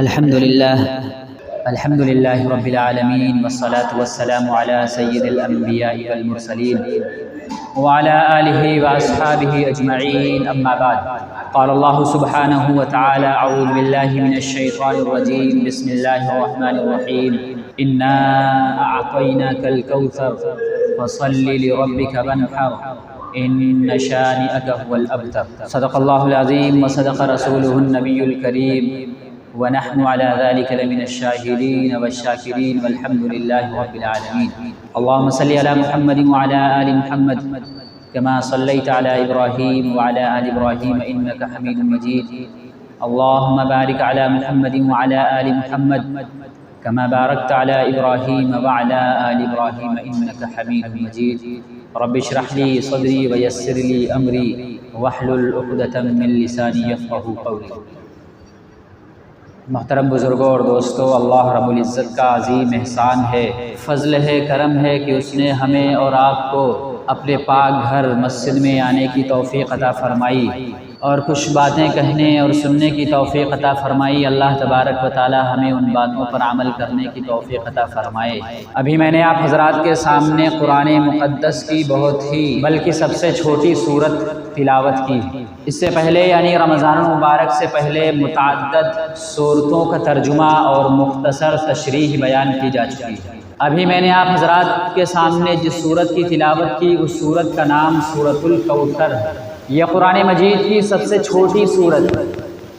الحمد لله رب العالمين، والصلاة والسلام على سيد الأنبياء والمرسلين وعلى آله وأصحابه أجمعين، أما بعد. قال الله سبحانه وتعالى: أعوذ بالله من الشيطان الرجيم، بسم الله الرحمن الرحيم. إنا أعطيناك الكوثر فصل لربك وانحر إن شانئك هو الأبتر. صدق الله العظيم وصدق رسوله النبي الكريم، ونحن على ذلك لمن الشاهدين والشاكرين، والحمد لله رب العالمين. اللهم صل على محمد وعلى آل محمد كما صليت على إبراهيم وعلى آل إبراهيم إنك حميد مجيد. اللهم بارك على محمد وعلى آل محمد كما باركت على إبراهيم وعلى آل إبراهيم إنك حميد مجيد. رب اشرح لي صدري ويسر لي أمري واحلل عقدة من لساني يفقهوا قولي. محترم بزرگوں اور دوستو، اللہ رب العزت کا عظیم احسان ہے، فضل ہے، کرم ہے کہ اس نے ہمیں اور آپ کو اپنے پاک گھر مسجد میں آنے کی توفیق عطا فرمائی اور کچھ باتیں کہنے اور سننے کی توفیق عطا فرمائی. اللہ تبارک و تعالی ہمیں ان باتوں پر عمل کرنے کی توفیق عطا فرمائے. ابھی میں نے آپ حضرات کے سامنے قرآن مقدس کی بہت ہی بلکہ سب سے چھوٹی سورت تلاوت کی. اس سے پہلے یعنی رمضان المبارک سے پہلے متعدد سورتوں کا ترجمہ اور مختصر تشریح بیان کی جا چکی ہے. ابھی میں نے آپ حضرات کے سامنے جس سورت کی تلاوت کی اس سورت کا نام سورۃ الکوثر ہے. یہ قرآن مجید کی سب سے چھوٹی سورت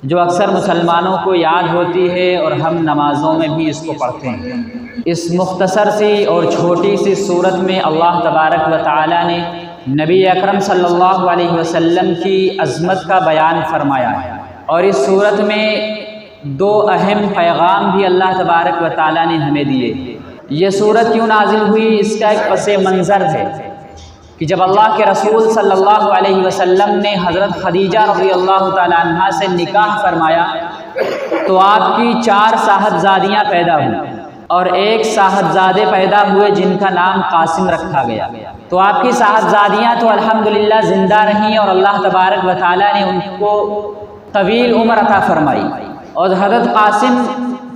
جو اکثر مسلمانوں کو یاد ہوتی ہے اور ہم نمازوں میں بھی اس کو پڑھتے ہیں. اس مختصر سی اور چھوٹی سی سورت میں اللہ تبارک و تعالی نے نبی اکرم صلی اللہ علیہ وسلم کی عظمت کا بیان فرمایا ہے، اور اس صورت میں دو اہم پیغام بھی اللہ تبارک و تعالی نے ہمیں دیے. یہ صورت کیوں نازل ہوئی، اس کا ایک پس منظر ہے کہ جب اللہ کے رسول صلی اللہ علیہ وسلم نے حضرت خدیجہ رضی اللہ تعالی عنہا سے نکاح فرمایا تو آپ کی 4 صاحبزادیاں پیدا ہوئیں اور ایک صاحبزادے پیدا ہوئے جن کا نام قاسم رکھا گیا. تو آپ کی صاحبزادیاں تو الحمدللہ زندہ رہیں اور اللہ تبارک و تعالی نے ان کو طویل عمر عطا فرمائی، اور حضرت قاسم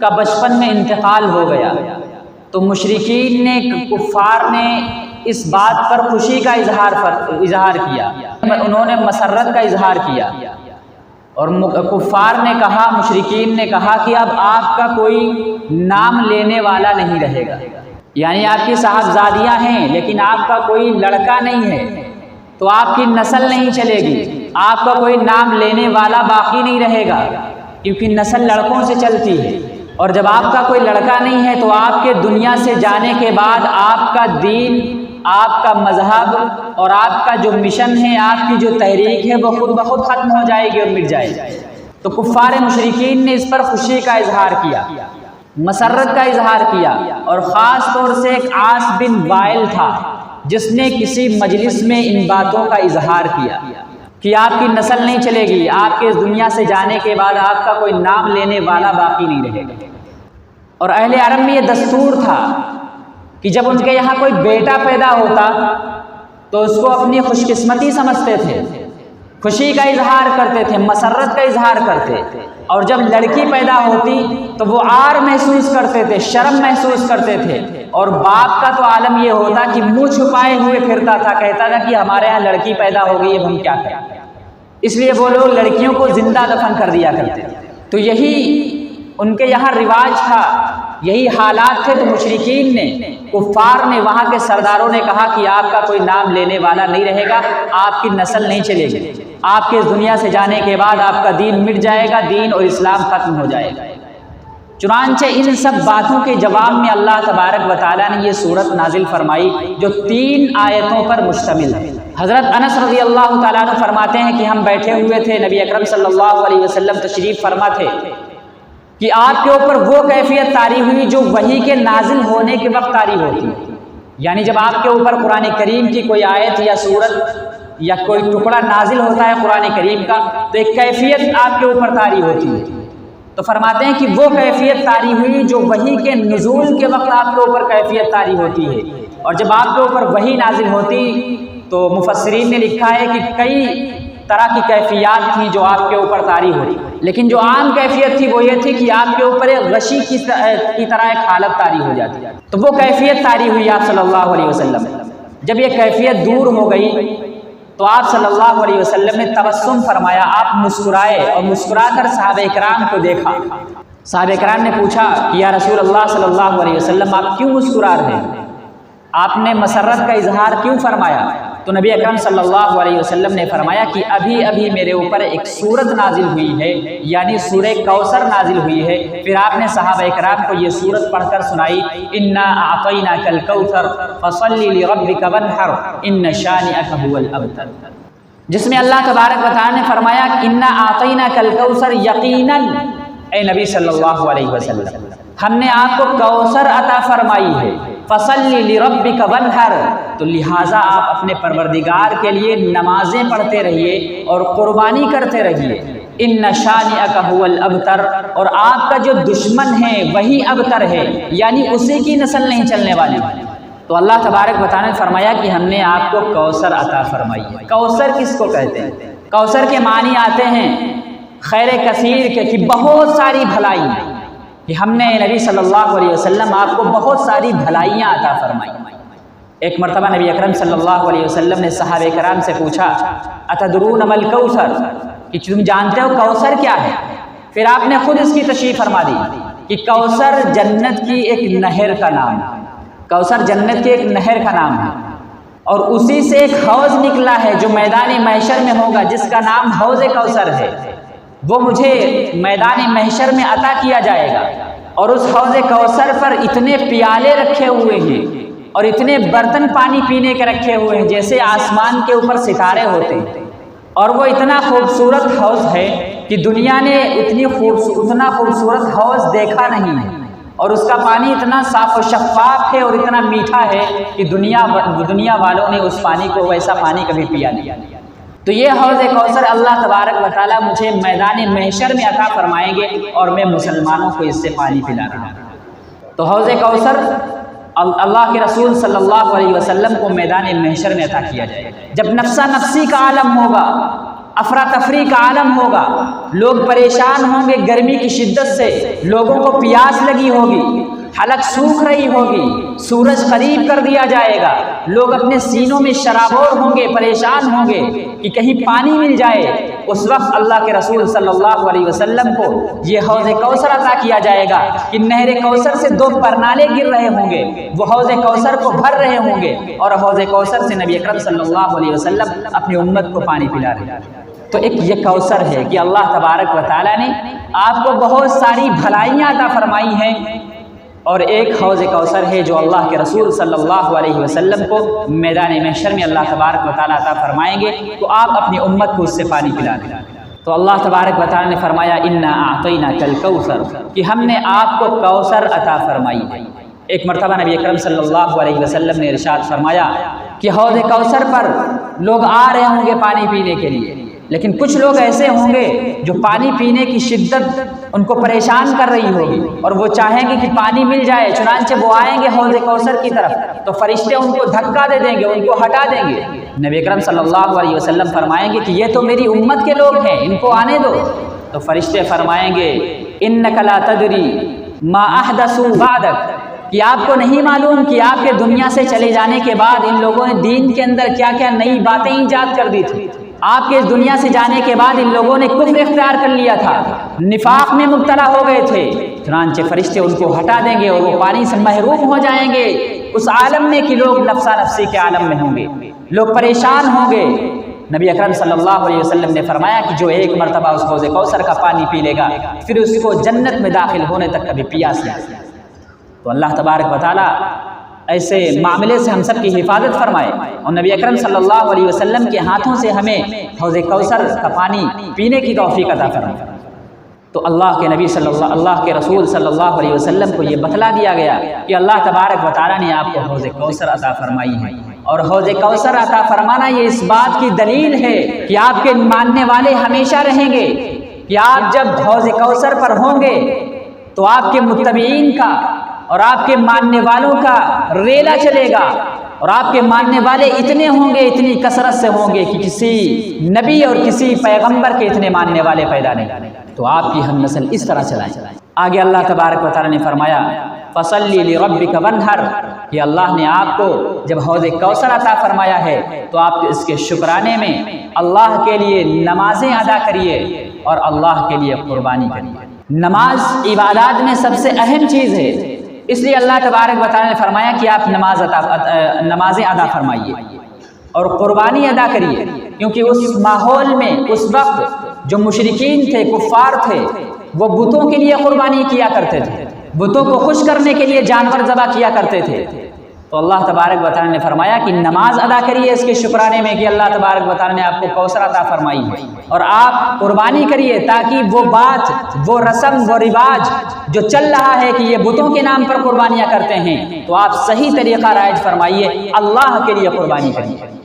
کا بچپن میں انتقال ہو گیا. تو مشرکین نے، کفار نے اس بات پر خوشی کا اظہار کیا، انہوں نے مسرت کا اظہار کیا، اور کفار نے کہا، مشرکین نے کہا کہ اب آپ کا کوئی نام لینے والا نہیں رہے گا. یعنی آپ کی صاحبزادیاں ہیں لیکن آپ کا کوئی لڑکا نہیں ہے تو آپ کی نسل نہیں چلے گی، آپ کا کوئی نام لینے والا باقی نہیں رہے گا، کیونکہ نسل لڑکوں سے چلتی ہے. اور جب آپ کا کوئی لڑکا نہیں ہے تو آپ کے دنیا سے جانے کے بعد آپ کا دین، آپ کا مذہب اور آپ کا جو مشن ہے، آپ کی جو تحریک ہے وہ خود بخود ختم ہو جائے گی اور مٹ جائے گی. تو کفار مشرکین نے اس پر خوشی کا اظہار کیا، مسرت کا اظہار کیا، اور خاص طور سے ایک عاص بن وائل تھا جس نے کسی مجلس میں ان باتوں کا اظہار کیا کہ آپ کی نسل نہیں چلے گی، آپ کے اس دنیا سے جانے کے بعد آپ کا کوئی نام لینے والا باقی نہیں رہے گا. اور اہل عرب میں یہ دستور تھا کہ جب ان کے یہاں کوئی بیٹا پیدا ہوتا تو اس کو اپنی خوش قسمتی سمجھتے تھے، خوشی کا اظہار کرتے تھے، مسرت کا اظہار کرتے. اور جب لڑکی پیدا ہوتی تو وہ عار محسوس کرتے تھے، شرم محسوس کرتے تھے، اور باپ کا تو عالم یہ ہوتا کہ منہ چھپائے ہوئے پھرتا تھا، کہتا تھا کہ ہمارے یہاں لڑکی پیدا ہو گئی، اب ہم کیا کریں. اس لیے وہ لوگ لڑکیوں کو زندہ دفن کر دیا کرتے تھے. تو یہی ان کے یہاں رواج تھا، یہی حالات تھے. تو مشرکین نے، کفار نے، وہاں کے سرداروں نے کہا کہ آپ کا کوئی نام لینے والا نہیں رہے گا، آپ کی نسل نہیں چلے گی، آپ کے اس دنیا سے جانے کے بعد آپ کا دین مٹ جائے گا، دین اور اسلام ختم ہو جائے گا. چنانچہ ان سب باتوں کے جواب میں اللہ تبارک و تعالیٰ نے یہ سورت نازل فرمائی جو 3 آیتوں پر مشتمل ہے. حضرت انس رضی اللہ تعالیٰ عنہ فرماتے ہیں کہ ہم بیٹھے ہوئے تھے، نبی اکرم صلی اللہ علیہ وسلم تشریف فرما تھے کہ آپ کے اوپر وہ کیفیت طاری ہوئی جو وحی کے نازل ہونے کے وقت طاری ہوتی ہے. یعنی جب آپ کے اوپر قرآن کریم کی کوئی آیت یا سورت یا کوئی ٹکڑا نازل ہوتا ہے قرآن کریم کا تو ایک کیفیت آپ کے اوپر طاری ہوتی ہے. تو فرماتے ہیں کہ وہ کیفیت طاری ہوئی جو وحی کے نزول کے وقت آپ کے اوپر کیفیت طاری ہوتی ہے. اور جب آپ کے اوپر وحی نازل ہوتی تو مفسرین نے لکھا ہے کہ کئی طرح کی کیفیات تھیں جو آپ کے اوپر طاری ہوئی، لیکن جو عام کیفیت تھی وہ یہ تھی کہ آپ کے اوپر ایک غشی کی طرح ایک حالت طاری ہو جاتی، تو وہ کیفیت طاری ہوئی آپ صلی اللہ علیہ وسلم۔ جب یہ کیفیت دور ہو گئی تو آپ صلی اللہ علیہ وسلم نے تبسم فرمایا، آپ مسکرائے اور مسکرا کر صحابہ کرام کو دیکھا۔ صحابہ کرام نے پوچھا کہ یا رسول اللہ صلی اللہ علیہ وسلم آپ کیوں مسکرا رہے ہیں، آپ نے مسرت کا اظہار کیوں فرمایا؟ تو نبی اکرم صلی اللہ علیہ وسلم نے فرمایا کہ ابھی ابھی میرے اوپر ایک سورت نازل ہوئی ہے، یعنی سورہ کوثر نازل ہوئی ہے۔ پھر آپ نے صحابہ کرام کو یہ سورت پڑھ کر سنائی، انا اعطیناک الکوثر فصل لربک وانحر ان شانئک هو الابتر، جس میں اللہ تبارک و تعالی نے فرمایا کہ انا اعطیناک الکوثر، یقیناً اے نبی صلی اللہ علیہ وسلم ہم نے آپ کو کوثر عطا فرمائی ہے، فصلی لربک وانحر، تو لہٰذا آپ اپنے پروردگار کے لیے نمازیں پڑھتے رہیے اور قربانی کرتے رہیے۔ ان شانئک هو الابتر، اور آپ کا جو دشمن ہے وہی ابتر ہے، یعنی اسی کی نسل نہیں چلنے والی۔ تو اللہ تبارک و تعالی نے فرمایا کہ ہم نے آپ کو کوثر عطا فرمائی ہے۔ کوثر کس کو کہتے ہیں؟ کوثر کے معنی آتے ہیں خیر کثیر کے، کہ بہت ساری بھلائی، کہ ہم نے نبی صلی اللہ علیہ وسلم آپ کو بہت ساری بھلائیاں عطا فرمائی۔ ایک مرتبہ نبی اکرم صلی اللہ علیہ وسلم نے صحابہ کرام سے پوچھا اتدرون ما الکوثر، کہ تم جانتے ہو کوثر کیا ہے؟ پھر آپ نے خود اس کی تشریح فرما دی کہ کوثر جنت کی ایک نہر کا نام ہے، کوثر جنت کی ایک نہر کا نام ہے، اور اسی سے ایک حوض نکلا ہے جو میدان محشر میں ہوگا، جس کا نام حوض کوثر ہے، وہ مجھے میدان محشر میں عطا کیا جائے گا۔ اور اس حوض کوثر پر اتنے پیالے رکھے ہوئے ہیں اور اتنے برتن پانی پینے کے رکھے ہوئے ہیں جیسے آسمان کے اوپر ستارے ہوتے ہیں، اور وہ اتنا خوبصورت حوض ہے کہ دنیا نے اتنا خوبصورت حوض دیکھا نہیں ہے، اور اس کا پانی اتنا صاف و شفاف ہے اور اتنا میٹھا ہے کہ دنیا والوں نے اس پانی کو، ویسا پانی کبھی پیا نہیں۔ تو یہ حوض کوثر اللہ تبارک و تعالیٰ مجھے میدان محشر میں عطا فرمائیں گے، اور میں مسلمانوں کو اس سے پانی پلا رہا ہوں۔ تو حوض کوثر اللہ کے رسول صلی اللہ علیہ وسلم کو میدان محشر میں عطا کیا جائے گا۔ جب نفسا نفسی کا عالم ہوگا، افراتفری کا عالم ہوگا، لوگ پریشان ہوں گے گرمی کی شدت سے، لوگوں کو پیاس لگی ہوگی، حلق سوکھ رہی ہوگی، سورج قریب کر دیا جائے گا، لوگ اپنے سینوں میں شرابور ہوں گے، پریشان ہوں گے کہ کہیں پانی مل جائے، اس وقت اللہ کے رسول صلی اللہ علیہ وسلم کو یہ حوض کوثر عطا کیا جائے گا کہ نہر کوثر سے 2 پرنالے گر رہے ہوں گے، وہ حوض کوثر کو بھر رہے ہوں گے، اور حوض کوثر سے نبی اکرم صلی اللہ علیہ وسلم اپنی امت کو پانی پلا رہے ہیں۔ تو ایک یہ کوثر ہے کہ اللہ تبارک و تعالیٰ نے آپ کو بہت ساری بھلائیاں عطا فرمائی ہیں، اور ایک حوض کوثر ہے جو اللہ کے رسول صلی اللہ علیہ وسلم کو میدان محشر میں اللہ تبارک و تعالیٰ عطا فرمائیں گے، تو آپ اپنی امت کو اس سے پانی پلا دیں۔ تو اللہ تبارک و تعالیٰ نے فرمایا انا اعطیناک الکوثر، کہ ہم نے آپ کو کوثر عطا فرمائی ہے۔ ایک مرتبہ نبی اکرم صلی اللہ علیہ وسلم نے ارشاد فرمایا کہ حوض کوثر پر لوگ آ رہے ہوں گے پانی پینے کے لیے، لیکن کچھ لوگ ایسے ہوں گے جو پانی پینے کی شدت ان کو پریشان کر رہی ہوگی، اور وہ چاہیں گے کہ پانی مل جائے، چنانچہ وہ آئیں گے حوض کوثر کی طرف، تو فرشتے ان کو دھکا دے دیں گے، ان کو ہٹا دیں گے۔ نبی اکرم صلی اللہ علیہ وسلم فرمائیں گے کہ یہ تو میری امت کے لوگ ہیں، ان کو آنے دو۔ تو فرشتے فرمائیں گے انک لا تدری ما احدثوا بعدک، کہ آپ کو نہیں معلوم کہ آپ کے دنیا سے چلے جانے کے بعد ان لوگوں نے دین کے اندر کیا کیا نئی باتیں ایجاد کر دی تھی۔ آپ کے اس دنیا سے جانے کے بعد ان لوگوں نے کفر اختیار کر لیا تھا، نفاق میں مبتلا ہو گئے تھے، چنانچہ فرشتے ان کو ہٹا دیں گے اور وہ پانی سے محروم ہو جائیں گے اس عالم میں کہ لوگ نفسا نفسی کے عالم میں ہوں گے، لوگ پریشان ہوں گے۔ نبی اکرم صلی اللہ علیہ وسلم نے فرمایا کہ جو ایک مرتبہ اس حوض کوثر کا پانی پی لے گا پھر اس کو جنت میں داخل ہونے تک کبھی پیاس نہیں آتی۔ تو اللہ تبارک و تعالیٰ ایسے معاملے سے ہم سب کی حفاظت فرمائے، اور نبی اکرم صلی اللہ علیہ وسلم کے ہاتھوں سے ہمیں حوض کوثر کا پانی پینے کی توفیق عطا فرمائے۔ تو اللہ کے نبی اللہ کے رسول صلی اللہ علیہ وسلم کو یہ بتلا دیا گیا کہ اللہ تبارک و تعالیٰ نے آپ کو حوض کوثر عطا فرمائی ہے، اور حوض کوثر عطا فرمانا یہ اس بات کی دلیل ہے کہ آپ کے ماننے والے ہمیشہ رہیں گے، کہ آپ جب حوض کوثر پر ہوں گے تو آپ کے متبعین کا اور آپ کے ماننے والوں کا ریلا چلے گا، اور آپ کے ماننے والے اتنے ہوں گے، اتنی کثرت سے ہوں گے کہ کسی نبی اور کسی پیغمبر کے اتنے ماننے والے پیدا نہیں، تو آپ کی ہم نسل اس طرح چلائیں۔ آگے اللہ تبارک و تعالیٰ نے فرمایا فَصَلِّ لِرَبِّكَ وَانْحَرْ، کہ اللہ نے آپ کو جب حوض کوثر عطا فرمایا ہے تو آپ اس کے شکرانے میں اللہ کے لیے نمازیں ادا کریے اور اللہ کے لیے قربانی کریے۔ نماز عبادات میں سب سے اہم چیز ہے، اس لیے اللہ تبارک و تعالیٰ نے فرمایا کہ آپ نمازیں ادا فرمائیے اور قربانی ادا کریے، کیونکہ اس ماحول میں اس وقت جو مشرکین تھے، کفار تھے، وہ بتوں کے لیے قربانی کیا کرتے تھے، بتوں کو خوش کرنے کے لیے جانور ذبح کیا کرتے تھے۔ تو اللہ تبارک و تعالیٰ نے فرمایا کہ نماز ادا کریے اس کے شکرانے میں کہ اللہ تبارک و تعالیٰ نے آپ کو کوثر عطا فرمائی ہے، اور آپ قربانی کریے تاکہ وہ بات، وہ رسم، وہ رواج جو چل رہا ہے کہ یہ بتوں کے نام پر قربانیاں کرتے ہیں، تو آپ صحیح طریقہ رائج فرمائیے، اللہ کے لیے قربانی کریے۔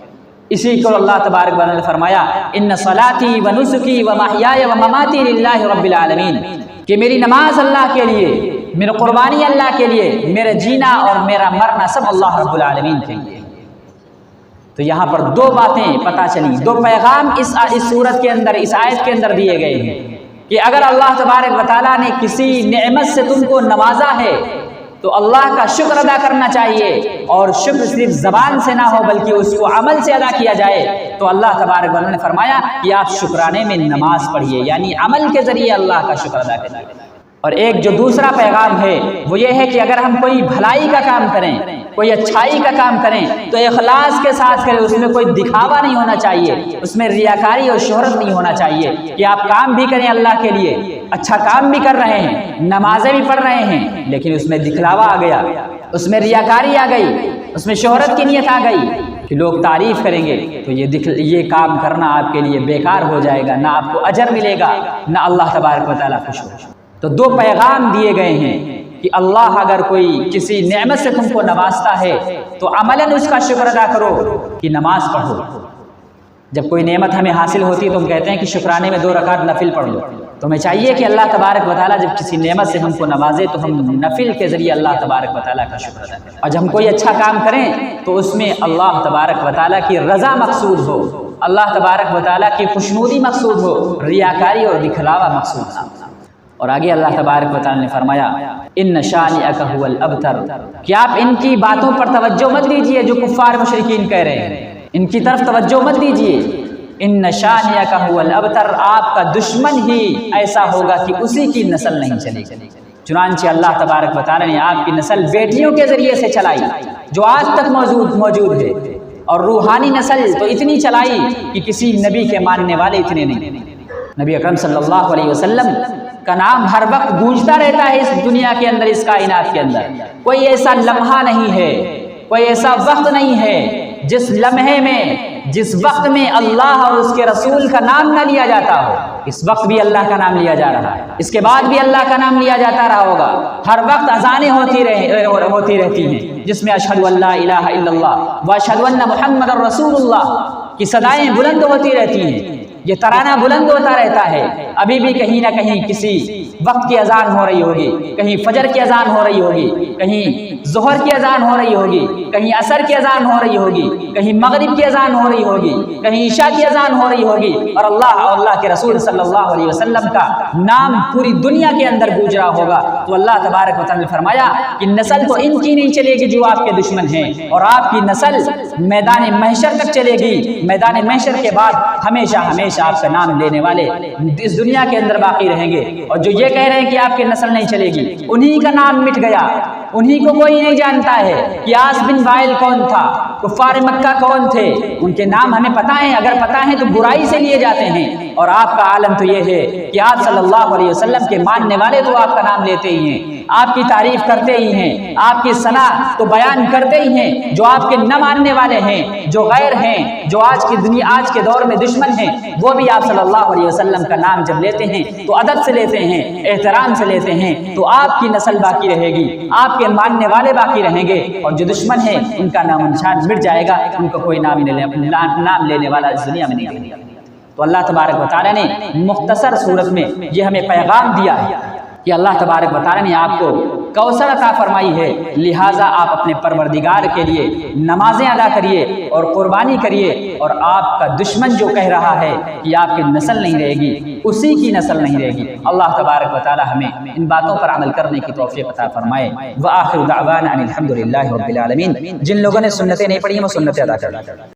اسی کو اللہ تبارک و تعالیٰ نے فرمایا ان صلاتی و نسکی و محیای و مماتی للہ رب العالمین، کہ میری نماز اللہ کے لیے، میری قربانی اللہ کے لیے، میرا جینا اور میرا مرنا سب اللہ رب العالمین کے لیے۔ تو یہاں پر دو باتیں پتہ چلی، دو پیغام اس صورت کے اندر، اس آیت کے اندر دیے گئے ہیں کہ اگر اللہ تبارک و تعالیٰ نے کسی نعمت سے تم کو نوازا ہے تو اللہ کا شکر ادا کرنا چاہیے، اور شکر صرف زبان سے نہ ہو بلکہ اس کو عمل سے ادا کیا جائے۔ تو اللہ تبارک و تعالیٰ نے فرمایا کہ آپ شکرانے میں نماز پڑھیے، یعنی عمل کے ذریعے اللہ کا شکر ادا کریے۔ اور ایک جو دوسرا پیغام ہے وہ یہ ہے کہ اگر ہم کوئی بھلائی کا کام کریں، کوئی اچھائی کا کام کریں تو اخلاص کے ساتھ کریں، اس میں کوئی دکھاوا نہیں ہونا چاہیے، اس میں ریاکاری اور شہرت نہیں ہونا چاہیے، کہ آپ کام بھی کریں اللہ کے لیے، اچھا کام بھی کر رہے ہیں، نمازیں بھی پڑھ رہے ہیں، لیکن اس میں دکھلاوا آ گیا، اس میں ریاکاری آ گئی، اس میں شہرت کی نیت آ گئی کہ لوگ تعریف کریں گے، تو یہ کام کرنا آپ کے لیے بیکار ہو جائے گا، نہ آپ کو اجر ملے گا، نہ اللہ تبارک و تعالیٰ خوش ہوگا۔ تو دو پیغام دیے گئے ہیں کہ اللہ اگر کوئی کسی نعمت سے تم کو نوازتا ہے تو عملاً اس کا شکر ادا کرو، کہ نماز پڑھو۔ جب کوئی نعمت ہمیں حاصل ہوتی ہے تو ہم کہتے ہیں کہ شکرانے میں 2 رکعت نفل پڑھ لو، تو ہمیں چاہیے کہ اللہ تبارک و تعالیٰ جب کسی نعمت سے ہم کو نوازے تو ہم نفل کے ذریعے اللہ تبارک و تعالیٰ کا شکر ادا کریں، اور جب ہم کوئی اچھا کام کریں تو اس میں اللہ تبارک و تعالیٰ کی رضا مقصود ہو، اللہ تبارک و تعالیٰ کی خوشنودی مقصود ہو، ریاکاری اور دکھلاوا مقصود نہ ہو۔ اور آگے اللہ تبارک و تعالیٰ نے فرمایا ان شانئک ھو الابتر، کہ آپ ان کی باتوں پر توجہ مت دیجیے جو کفار مشرکین کہہ رہے ہیں، ان کی طرف توجہ مت دیجیے۔ ان شانئک ھو الابتر، آپ کا دشمن ہی ایسا ہوگا کہ اسی کی نسل نہیں چلے گی۔ چنانچہ اللہ تبارک و تعالیٰ نے آپ کی نسل بیٹیوں کے ذریعے سے چلائی جو آج تک موجود ہے، اور روحانی نسل تو اتنی چلائی کہ کسی نبی کے ماننے والے اتنے نہیں۔ نبی اکرم صلی اللہ علیہ وسلم کا نام ہر وقت گونجتا رہتا ہے اس دنیا کے اندر، اس کائنات کے اندر۔ کوئی ایسا لمحہ نہیں ہے، کوئی ایسا وقت نہیں ہے جس لمحے میں، جس وقت میں اللہ اور اس کے رسول کا نام نہ لیا جاتا ہو۔ اس وقت بھی اللہ کا نام لیا جا رہا ہے، اس کے بعد بھی اللہ کا نام لیا جاتا رہا ہوگا۔ ہر وقت اذانیں ہوتی رہتی ہیں جس میں اشہد ان لا الہ الا اللہ و اشہد ان محمد رسول اللہ کی صدائیں بلند ہوتی رہتی ہیں، یہ ترانہ بلند ہوتا رہتا ہے۔ ابھی بھی کہیں نہ کہیں کسی وقت کی اذان ہو رہی ہوگی، کہیں فجر کی اذان ہو رہی ہوگی، کہیں ظہر کی اذان ہو رہی ہوگی، کہیں عصر کی اذان ہو رہی ہوگی، کہیں مغرب کی اذان ہو رہی ہوگی، کہیں عشاء کی اذان ہو رہی ہوگی، اور اللہ کے رسول صلی اللہ علیہ وسلم کا نام پوری دنیا کے اندر گونج رہا ہوگا۔ تو اللہ تبارک و تعالیٰ نے فرمایا کہ نسل تو ان کی نہیں چلے گی جو آپ کے دشمن ہیں، اور آپ کی نسل میدان محشر تک چلے گی۔ میدان محشر کے بعد ہمیشہ آپ کا نام لینے والے اس دنیا کے اندر باقی رہیں گے، اور جو یہ کہہ رہے ہیں کہ آپ کی نسل نہیں چلے گی، انہی کا نام مٹ گیا، انہی کو کوئی نہیں جانتا ہے کہ آس بن وائل کون تھا، کفار مکہ کون تھے، ان کے نام ہمیں پتہ ہیں، اگر پتہ ہیں تو برائی سے لیے جاتے ہیں۔ اور آپ کا عالم تو یہ ہے کہ آپ صلی اللہ علیہ وسلم کے ماننے والے تو آپ کا نام لیتے ہی ہیں، آپ کی تعریف کرتے ہی ہیں، آپ کی ثنا تو بیان کرتے ہی ہیں۔ جو آپ کے نہ ماننے والے ہیں، جو غیر ہیں، جو آج کے دور میں دشمن ہیں، وہ بھی آپ صلی اللہ علیہ وسلم کا نام جب لیتے ہیں تو ادب سے لیتے ہیں، احترام سے لیتے ہیں، تو آپ کی نسل باقی رہے گی، آپ کے ماننے والے باقی رہیں گے، اور جو دشمن ہیں ان کا نام نشان مٹ جائے گا، ان کو کوئی نام لینے والا اس دنیا میں نہیں۔ تو اللہ تبارک و تعالیٰ نے مختصر صورت میں یہ ہمیں پیغام دیا ہے کہ اللہ تبارک و تعالیٰ نے آپ کو کوثر عطا فرمائی ہے، لہٰذا آپ اپنے پروردگار کے لیے نمازیں ادا کریے اور قربانی کریے، اور آپ کا دشمن جو کہہ رہا ہے کہ آپ کی نسل نہیں رہے گی، اسی کی نسل نہیں رہے گی، اللہ تبارک و تعالیٰ ہمیں ان باتوں پر عمل کرنے کی توفیق عطا فرمائے۔ وآخر دعوانا ان الحمد للہ رب العالمین۔ جن لوگوں نے سنتیں نہیں پڑھی ہیں وہ سنتیں ادا کریں۔